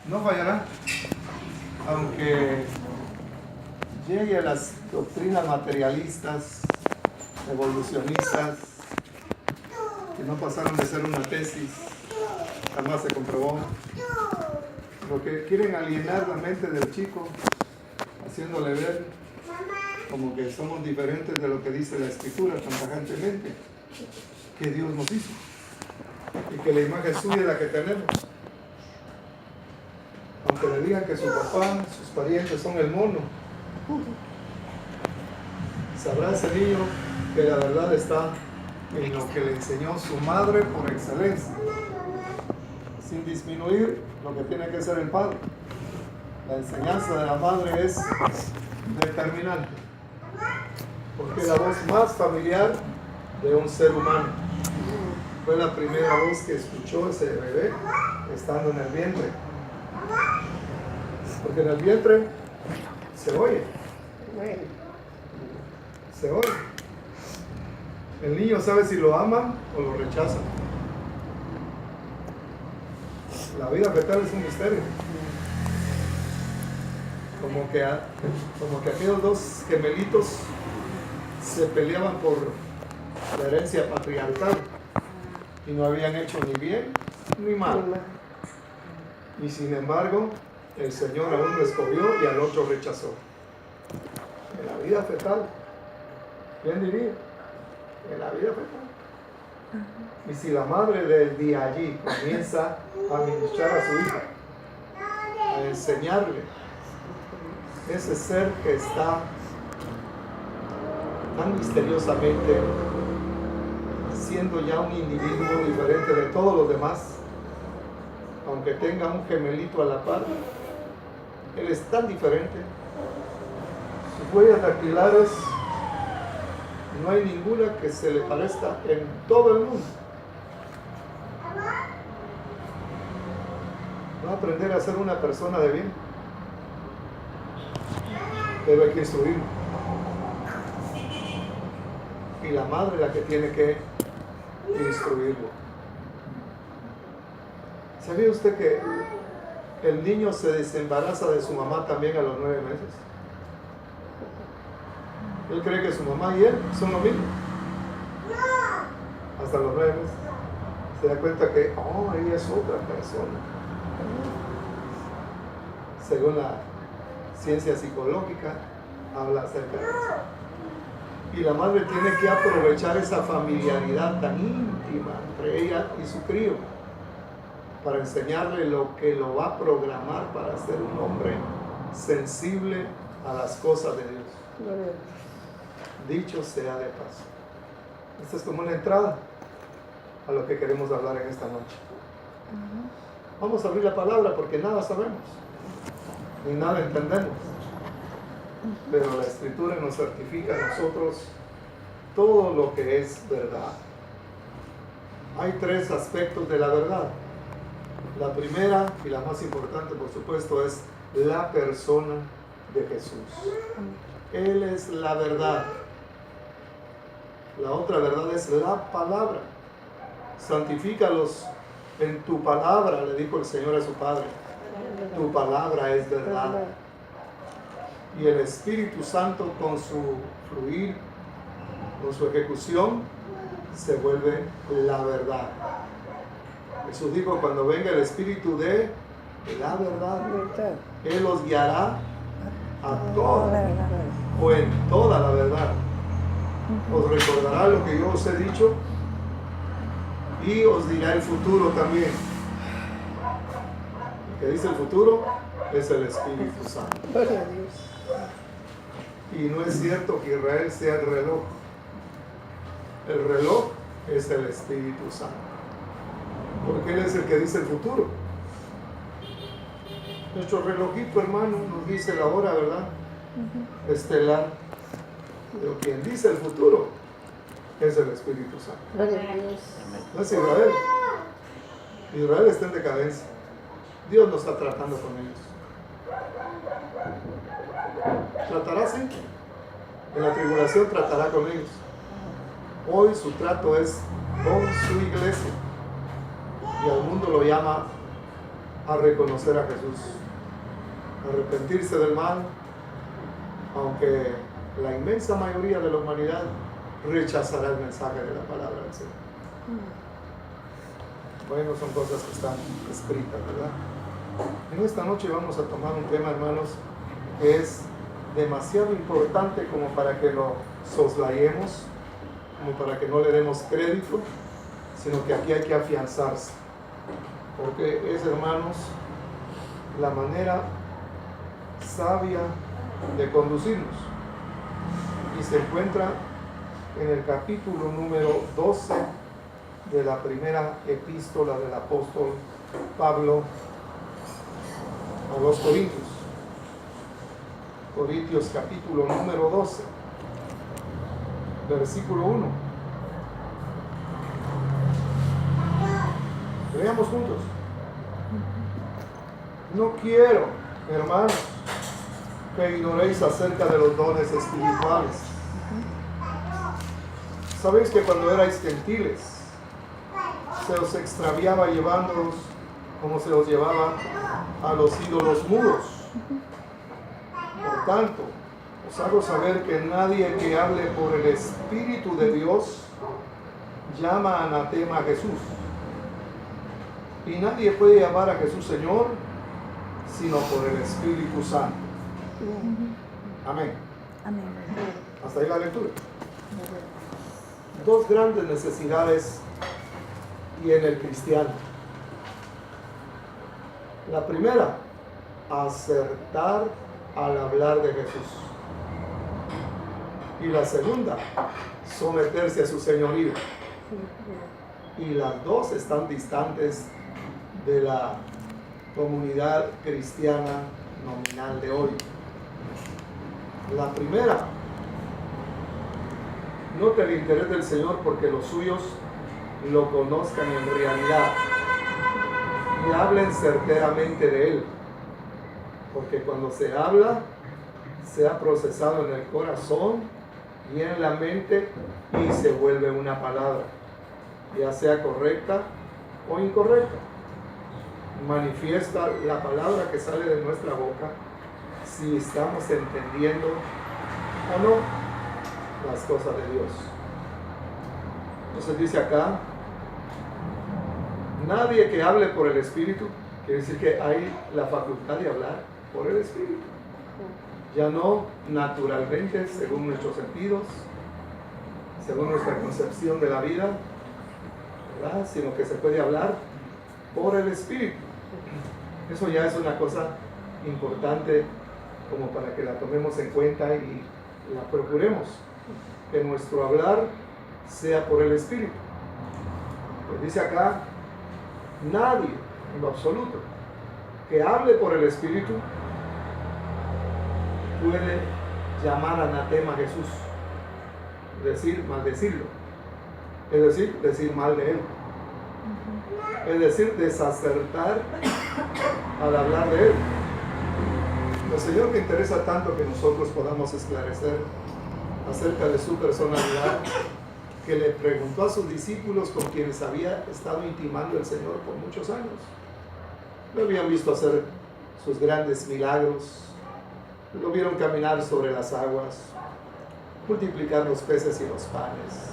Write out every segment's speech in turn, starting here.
no fallará, aunque llegue a las doctrinas materialistas, evolucionistas, que no pasaron de ser una tesis, jamás se comprobó, lo que quieren alienar la mente del chico, haciéndole ver como que somos diferentes de lo que dice la Escritura tan tajantemente, que Dios nos hizo, y que la imagen suya es la que tenemos. Aunque le digan que su papá, sus parientes son el mono, sabrá ese niño que la verdad está en lo que le enseñó su madre por excelencia, sin disminuir lo que tiene que ser el padre. La enseñanza de la madre es determinante, porque es la voz más familiar de un ser humano. Fue la primera voz que escuchó ese bebé estando en el vientre, porque en el vientre se oye. Se oye. El niño sabe si lo aman o lo rechazan. La vida fetal es un misterio. Como que aquellos dos gemelitos se peleaban por la herencia patriarcal y no habían hecho ni bien ni mal. Y sin embargo, el Señor a uno escogió y al otro rechazó. En la vida fetal, ¿quién diría? En la vida fetal. Y si la madre desde allí comienza a ministrar a su hija, a enseñarle ese ser que está tan misteriosamente siendo ya un individuo diferente de todos los demás, aunque tenga un gemelito a la par, él es tan diferente. Sus huellas dactilares, no hay ninguna que se le parezca en todo el mundo. Va a aprender a ser una persona de bien, pero hay que instruirlo. Y la madre es la que tiene que instruirlo. ¿Sabía usted que el niño se desembaraza de su mamá también a los 9 meses? Él cree que su mamá y él son lo mismo. Hasta los 9 meses. Se da cuenta que, ella es otra persona. Según la ciencia psicológica, habla acerca de eso. Y la madre tiene que aprovechar esa familiaridad tan íntima entre ella y su crío para enseñarle lo que lo va a programar para ser un hombre sensible a las cosas de Dios. Dicho sea de paso. Esta es como una entrada a lo que queremos hablar en esta noche. Vamos a abrir la palabra porque nada sabemos, ni nada entendemos. Pero la Escritura nos certifica a nosotros todo lo que es verdad. Hay 3 aspectos de la verdad. La primera y la más importante, por supuesto, es la persona de Jesús. Él es la verdad. La otra verdad es la palabra. Santifícalos en tu palabra, le dijo el Señor a su Padre. Tu palabra es verdad. Y el Espíritu Santo, con su fluir, con su ejecución, se vuelve la verdad. Jesús dijo, cuando venga el Espíritu de la verdad, Él os guiará a toda o en toda la verdad. Os recordará lo que yo os he dicho y os dirá el futuro también. Lo que dice el futuro es el Espíritu Santo. Y no es cierto que Israel sea el reloj. El reloj es el Espíritu Santo, porque Él es el que dice el futuro. Nuestro relojito, hermano, nos dice la hora, ¿verdad? Estelar. Pero quien dice el futuro es el Espíritu Santo. No es Israel. Israel está en decadencia. Dios no está tratando con ellos. ¿Tratará sí? En la tribulación tratará con ellos. Hoy su trato es con su iglesia. Y al mundo lo llama a reconocer a Jesús, a arrepentirse del mal, aunque la inmensa mayoría de la humanidad rechazará el mensaje de la palabra del Señor. Bueno, son cosas que están escritas, ¿verdad? En esta noche vamos a tomar un tema, hermanos, que es demasiado importante como para que lo soslayemos, como para que no le demos crédito, sino que aquí hay que afianzarse, porque es, hermanos, la manera sabia de conducirnos, y se encuentra en el capítulo número 12 de la primera epístola del apóstol Pablo a los Corintios. Corintios capítulo número 12, versículo 1. Leamos juntos. No quiero, hermanos, que ignoréis acerca de los dones espirituales. Sabéis que cuando erais gentiles, se os extraviaba llevándolos como se os llevaba a los ídolos mudos. Por tanto, os hago saber que nadie que hable por el Espíritu de Dios llama anatema a Jesús. Y nadie puede llamar a Jesús Señor sino por el Espíritu Santo. Amén. Amén. Hasta ahí la lectura. Dos grandes necesidades tiene el cristiano. La primera, acertar al hablar de Jesús. Y la segunda, someterse a su señorío. Y las dos están distantes de la comunidad cristiana nominal de hoy. La primera, note el interés del Señor porque los suyos lo conozcan en realidad y hablen certeramente de Él, porque cuando se habla, se ha procesado en el corazón y en la mente y se vuelve una palabra, ya sea correcta o incorrecta. Manifiesta la palabra que sale de nuestra boca si estamos entendiendo o no las cosas de Dios. Entonces dice acá, nadie que hable por el Espíritu, quiere decir que hay la facultad de hablar por el Espíritu. Ya no naturalmente, según nuestros sentidos, según nuestra concepción de la vida, ¿verdad? Sino que se puede hablar por el Espíritu. Eso ya es una cosa importante como para que la tomemos en cuenta y la procuremos, que nuestro hablar sea por el Espíritu. Pues dice acá, nadie en lo absoluto que hable por el Espíritu puede llamar anatema a Jesús, decir, maldecirlo, es decir, decir mal de Él, es decir, desacertar al hablar de Él. El Señor le interesa tanto que nosotros podamos esclarecer acerca de su personalidad, que le preguntó a sus discípulos con quienes había estado intimando el Señor por muchos años. Lo habían visto hacer sus grandes milagros, lo vieron caminar sobre las aguas, multiplicar los peces y los panes,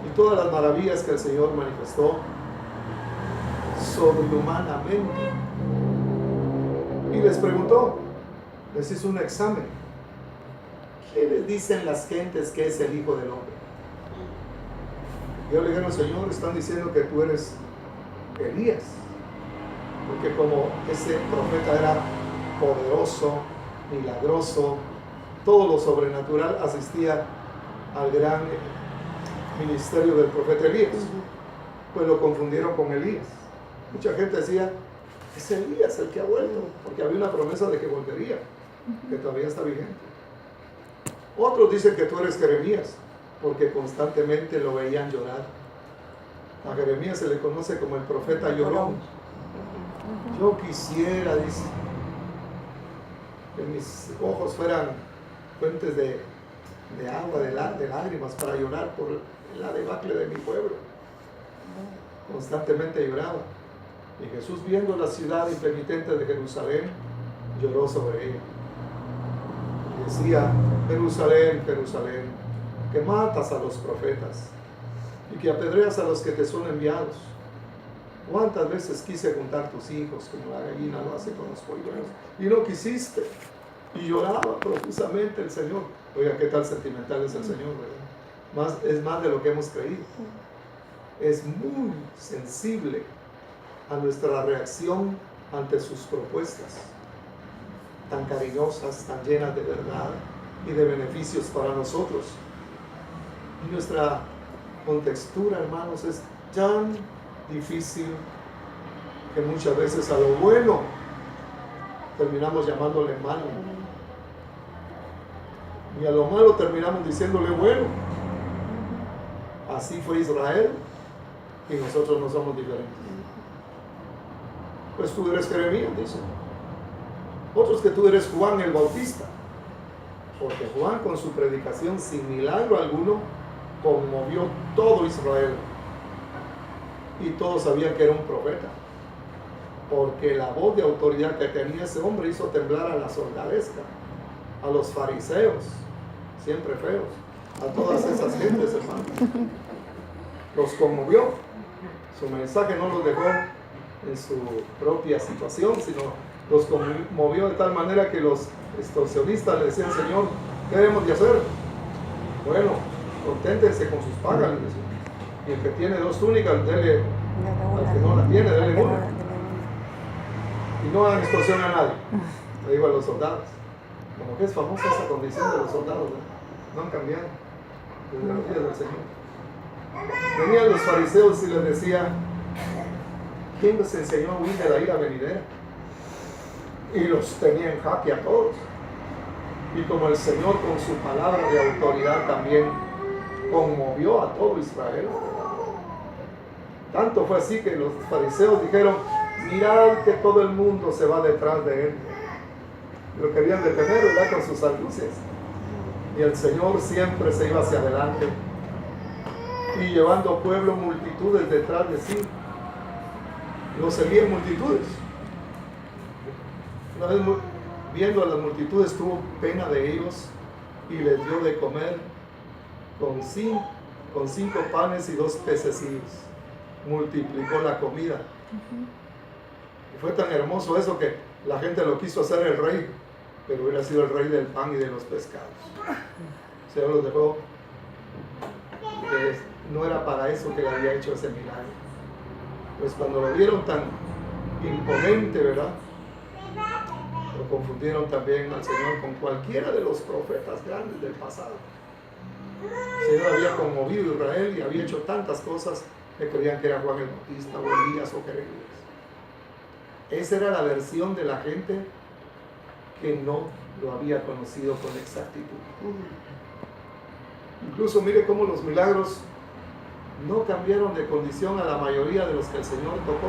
y todas las maravillas que el Señor manifestó sobrehumanamente. Y les preguntó, les hizo un examen: ¿qué les dicen las gentes que es el Hijo del Hombre? Y yo le dije al Señor, están diciendo que tú eres Elías, porque como ese profeta era poderoso, milagroso, todo lo sobrenatural asistía al gran ministerio del profeta Elías, pues lo confundieron con Elías. Mucha gente decía, es Elías el que ha vuelto, porque había una promesa de que volvería, que todavía está vigente. Otros dicen que tú eres Jeremías, porque constantemente lo veían llorar. A Jeremías se le conoce como el profeta llorón. Yo quisiera, dice, que mis ojos fueran fuentes de agua, de lágrimas, para llorar por la debacle de mi pueblo. Constantemente lloraba. Y Jesús, viendo la ciudad impenitente de Jerusalén, lloró sobre ella. Y decía: Jerusalén, Jerusalén, que matas a los profetas y que apedreas a los que te son enviados. ¿Cuántas veces quise juntar tus hijos como la gallina lo hace con los polluelos? Y no quisiste. Y lloraba profusamente el Señor. Oiga, qué tal sentimental es el Señor, ¿verdad? Es más de lo que hemos creído. Es muy sensible a nuestra reacción ante sus propuestas, tan cariñosas, tan llenas de verdad y de beneficios para nosotros. Y nuestra contextura, hermanos, es tan difícil que muchas veces a lo bueno terminamos llamándole malo, y a lo malo terminamos diciéndole bueno. Así fue Israel, y nosotros no somos diferentes. Pues tú eres Jeremías, dice. Otros que tú eres Juan el Bautista, porque Juan, con su predicación sin milagro alguno, conmovió todo Israel, y todos sabían que era un profeta, porque la voz de autoridad que tenía ese hombre hizo temblar a la soldadesca, a los fariseos, siempre feos, a todas esas gentes, hermanos. Los conmovió. Su mensaje no los dejó en su propia situación, sino los conmovió de tal manera que los extorsionistas le decían: Señor, ¿qué debemos de hacer? Bueno, conténtense con sus pagas, les decían. Y el que tiene 2 túnicas, dele, al que no la tiene, dele una. Y no hagan extorsión a nadie, le digo a los soldados. Como que es famosa esa condición de los soldados, ¿no? No han cambiado desde los días del Señor. Venían los fariseos y les decía: ¿quién les enseñó a huir de la ira venidera? Y los tenía en jaque a todos. Y como el Señor, con su palabra de autoridad, también conmovió a todo Israel. Tanto fue así que los fariseos dijeron: mirad que todo el mundo se va detrás de él. Lo querían detener, ¿verdad?, con sus argucias. Y el Señor siempre se iba hacia adelante, y llevando pueblo, multitudes detrás de sí. Lo seguían multitudes. Una vez, viendo a las multitudes, tuvo pena de ellos y les dio de comer con 5 panes y 2 pececillos. Multiplicó la comida. Y fue tan hermoso eso que la gente lo quiso hacer el rey, pero hubiera sido el rey del pan y de los pescados. O sea, los dejó. No era para eso que le había hecho ese milagro. Pues cuando lo vieron tan imponente, ¿verdad?, lo confundieron también al Señor con cualquiera de los profetas grandes del pasado. El Señor había conmovido a Israel y había hecho tantas cosas que creían que era Juan el Bautista o Elías o Jeremías. Esa era la versión de la gente que no lo había conocido con exactitud. Incluso mire cómo los milagros no cambiaron de condición a la mayoría de los que el Señor tocó.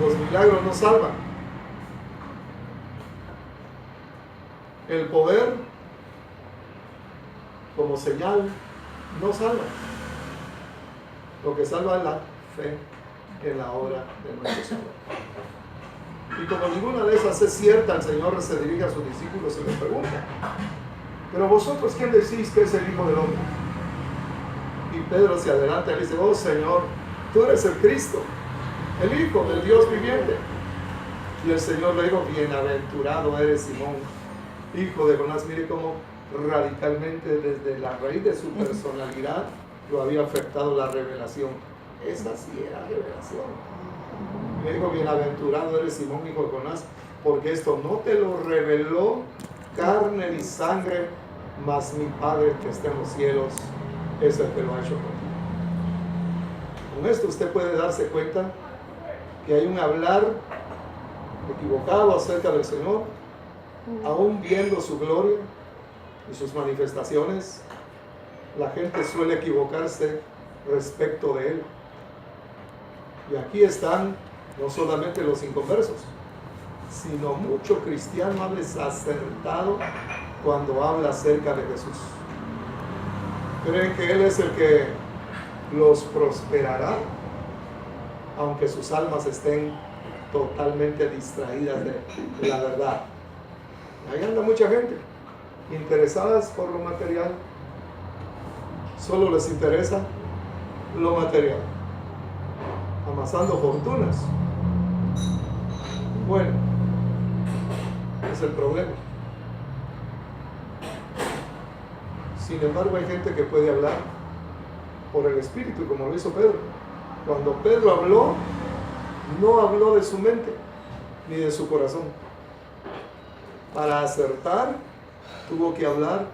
Los milagros no salvan. El poder como señal no salva. Lo que salva es la fe en la obra de nuestro Señor. Y como ninguna de esas es cierta, el Señor se dirige a sus discípulos y les pregunta: pero vosotros, ¿quién decís que es el Hijo del Hombre? Y Pedro se adelanta y le dice: oh Señor, tú eres el Cristo, el Hijo del Dios viviente. Y el Señor le dijo: bienaventurado eres Simón, hijo de Jonás. Mire cómo radicalmente desde la raíz de su personalidad lo había afectado la revelación. Esa sí era revelación. Le dijo: bienaventurado eres Simón, hijo de Jonás, porque esto no te lo reveló carne ni sangre, mas mi Padre que está en los cielos es el que lo ha hecho contigo. Con esto usted puede darse cuenta que hay un hablar equivocado acerca del Señor, aún viendo su gloria y sus manifestaciones. La gente suele equivocarse respecto de Él. Y aquí están no solamente los inconversos, sino mucho cristiano desacertado cuando habla acerca de Jesús. Creen que Él es el que los prosperará, aunque sus almas estén totalmente distraídas de la verdad. Ahí anda mucha gente, interesadas por lo material, solo les interesa lo material, amasando fortunas. Bueno, es el problema. Sin embargo, hay gente que puede hablar por el Espíritu, como lo hizo Pedro. Cuando Pedro habló, no habló de su mente ni de su corazón. Para acertar, tuvo que hablar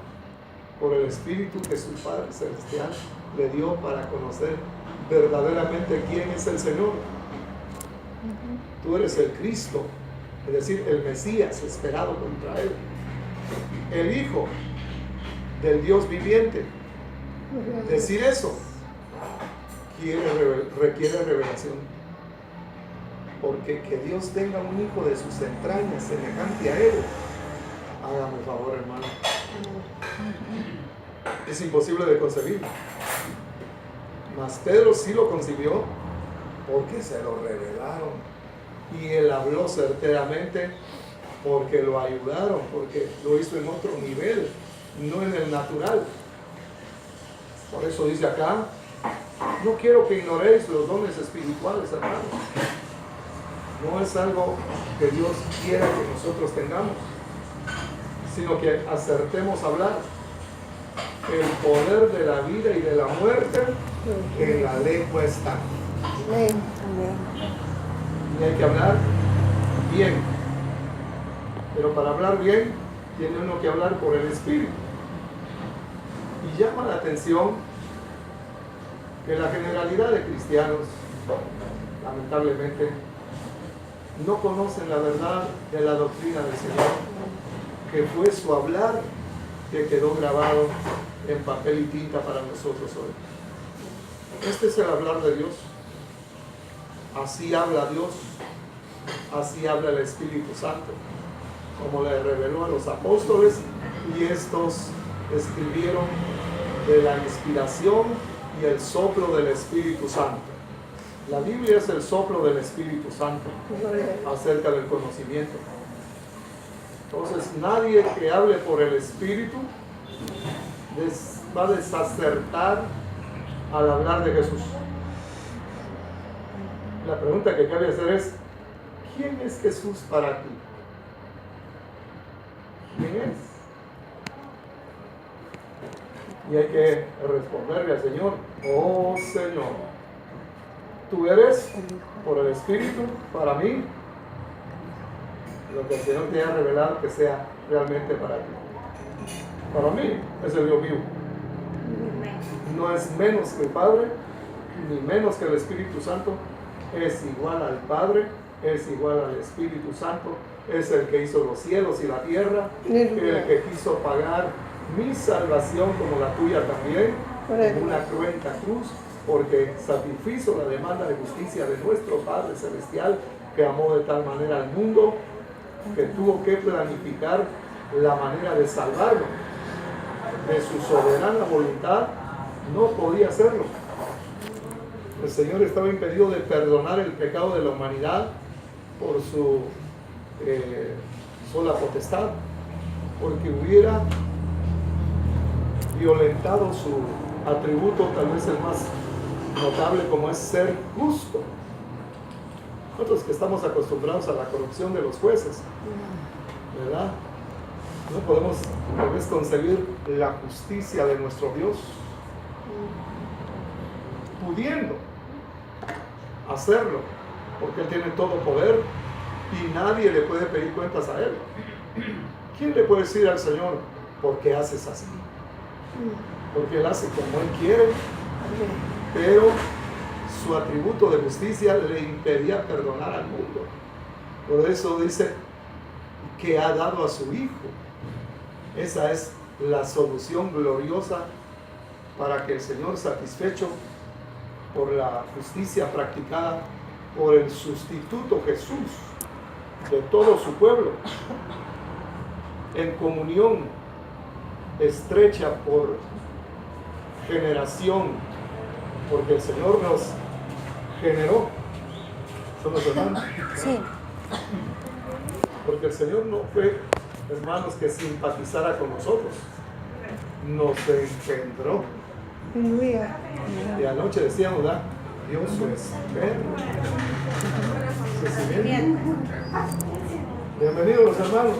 por el Espíritu que su Padre Celestial le dio para conocer verdaderamente quién es el Señor. Tú eres el Cristo, es decir, el Mesías esperado por Israel, el Hijo del Dios viviente. Decir eso requiere revelación, porque que Dios tenga un hijo de sus entrañas semejante a él, hágame el favor, hermano, es imposible de concebir. Mas Pedro sí lo concibió porque se lo revelaron, y él habló certeramente porque lo ayudaron, porque lo hizo en otro nivel, no en el natural. Por eso dice acá: no quiero que ignoréis los dones espirituales, hermanos. No es algo que Dios quiera que nosotros tengamos, sino que acertemos a hablar. El poder de la vida y de la muerte en la lengua está. Y hay que hablar bien. Pero para hablar bien, tiene uno que hablar por el Espíritu. Y llama la atención que la generalidad de cristianos, lamentablemente, no conocen la verdad de la doctrina del Señor, que fue su hablar que quedó grabado en papel y tinta para nosotros hoy. Este es el hablar de Dios. Así habla Dios, así habla el Espíritu Santo, como le reveló a los apóstoles, y estos escribieron de la inspiración y el soplo del Espíritu Santo. La Biblia es el soplo del Espíritu Santo acerca del conocimiento. Entonces, nadie que hable por el Espíritu va a desacertar al hablar de Jesús. La pregunta que cabe hacer es: ¿quién es Jesús para ti? ¿Quién es? Y hay que responderle al Señor: oh Señor, tú eres por el Espíritu para mí lo que el Señor te ha revelado que sea realmente para ti. Para mí es el Dios vivo. No es menos que el Padre, ni menos que el Espíritu Santo. Es igual al Padre, es igual al Espíritu Santo. Es el que hizo los cielos y la tierra, el que quiso pagar mi salvación como la tuya también, en una cruenta cruz, porque satisfizo la demanda de justicia de nuestro Padre Celestial, que amó de tal manera al mundo que tuvo que planificar la manera de salvarlo. De su soberana voluntad no podía hacerlo. El Señor estaba impedido de perdonar el pecado de la humanidad por su sola potestad, porque hubiera violentado su atributo, tal vez el más notable, como es ser justo. Nosotros que estamos acostumbrados a la corrupción de los jueces, ¿verdad? No podemos tal vez concebir la justicia de nuestro Dios, pudiendo hacerlo, porque Él tiene todo poder y nadie le puede pedir cuentas a Él. ¿Quién le puede decir al Señor: ¿por qué haces así? Porque Él hace como Él quiere, pero su atributo de justicia le impedía perdonar al mundo. Por eso dice que ha dado a su Hijo. Esa es la solución gloriosa para que el Señor, satisfecho por la justicia practicada por el sustituto Jesús de todo su pueblo, en comunión estrecha por generación, porque el Señor nos generó Son los hermanos. Sí. Porque el Señor no fue, hermanos, que simpatizara con nosotros. Nos engendró. Y anoche decíamos, ¿verdad? Dios su espero. Bienvenidos los hermanos.